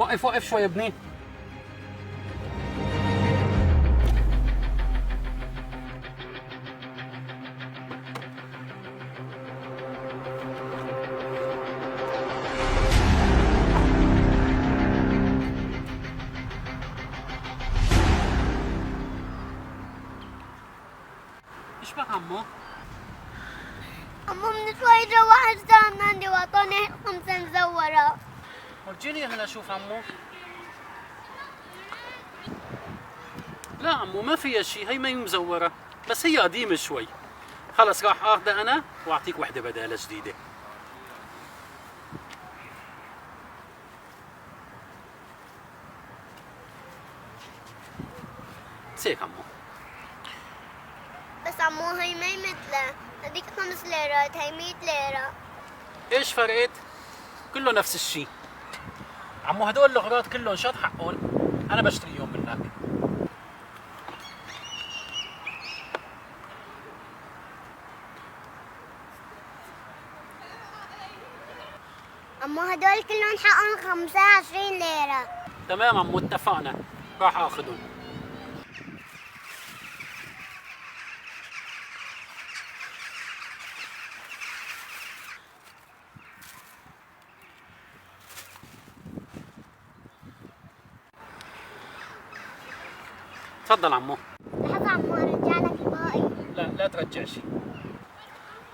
وقف وقف شوي يا ابني. ايش بك عمو؟ عمو من شوي جا واحد ساهم من عندي واعطاني 5 مزورة. ورجيني هلا شوف عمو. لا عمو ما فيها شيء، هي ما هي مزورة، بس هي قديمة شوي. خلص راح اخذها انا واعطيك وحدة بدالها جديدة. سيك عمو. بس عمو هي ما هي مثلها، هذيك 5 ليرات هي 100 ليرة. ايش فرقت؟ كله نفس الشيء. عمو هدول الاغراض كلهم شاد حقهم، انا بشتريهم منك. عمو هدول كلهم حقهم 25 ليرة. تمام عمو اتفقنا، راح اخذهم. تفضل عمو. لحظة عمو ارجع لك الباقي. لا ترجع شيء.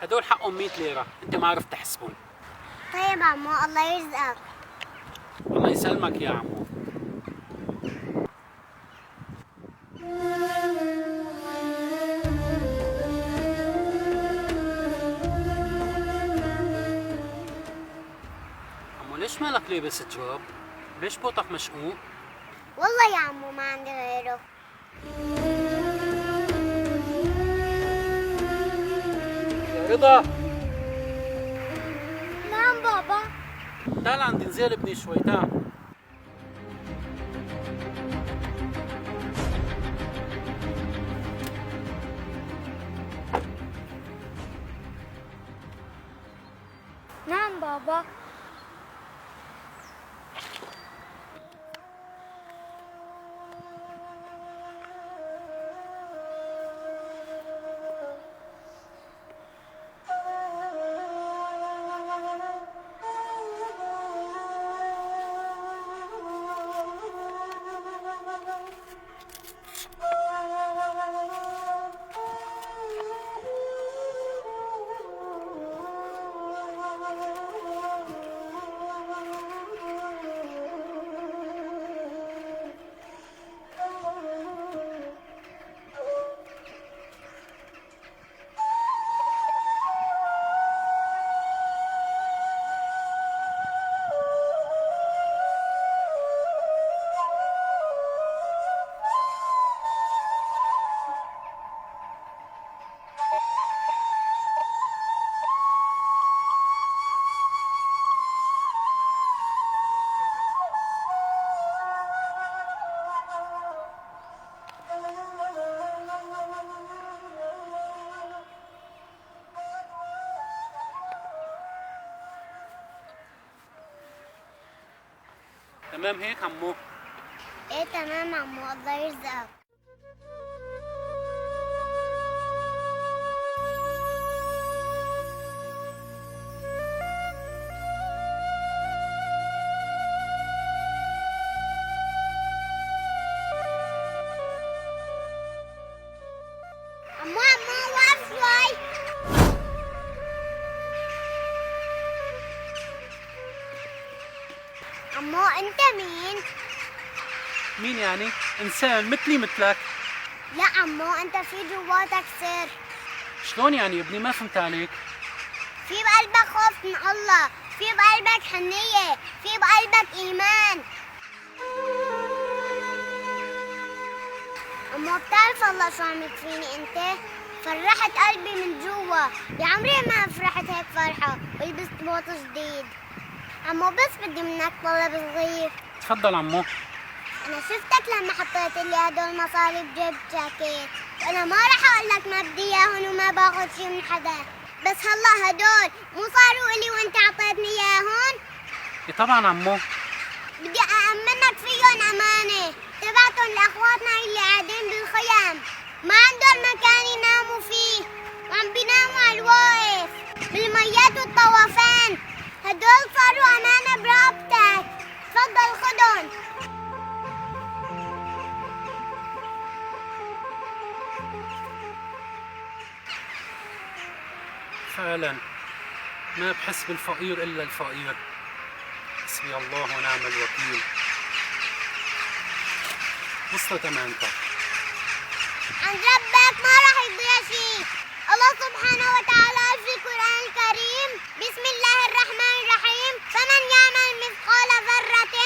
هدول حقهم 100 ليرة، انت ما عرفت تحسبهم. طيب عمو الله يرزقك. الله يسلمك يا عمو. عمو ليش مالك لابس جواب؟ ليش بوطك مشقوق؟ والله يا عمو ما عندي غيره. يا رضا نعم بابا. تعال عندي، انزل ابني شوي، تعال. نعم بابا. تمام هيك عمو؟ ايه تمام عمو الله يرزقك. عمو وقف شوي. عمو انت مين؟ مين يعني؟ انسان مثلي مثلك. لا عمو انت في جواتك سر. شلون يعني يا ابني؟ ما فهمت عليك. في بقلبك خوف من الله، في بقلبك حنية، في بقلبك إيمان. عمو بتعرف الله شو عم يكفيني انت؟ فرحت قلبي من جوا، يا عمري ما فرحت هيك فرحة ولبست بوط جديد. عمو بس بدي منك طلب صغير. تفضل عمو. أنا شفتك لما حطيت لي هدول مصاري بجيب جاكيت، وأنا ما رح أقول لك ما بدي إياهم وما باخذ شي من حدا، بس هلا هدول مو صاروا إلي وأنت عطيتني إياهم؟ إيه طبعا عمو. بدي أأمن لأخواتنا اللي قاعدين بالخيام ما عندهم مكان يناموا فيه وعم بيناموا على الواقف بالميات والطوفان. هدول صاروا أمانة برقبتك، تفضل خدهم. فعلا ما بحس بالفقير إلا الفقير. حسبي الله ونعم الوكيل. وصلت أمانتك. عند ربك ما راح يضيع شيء. الله سبحانه وتعالى في القرآن الكريم: بسم الله الرحمن الرحيم: فمن يعمل مثقال ذرة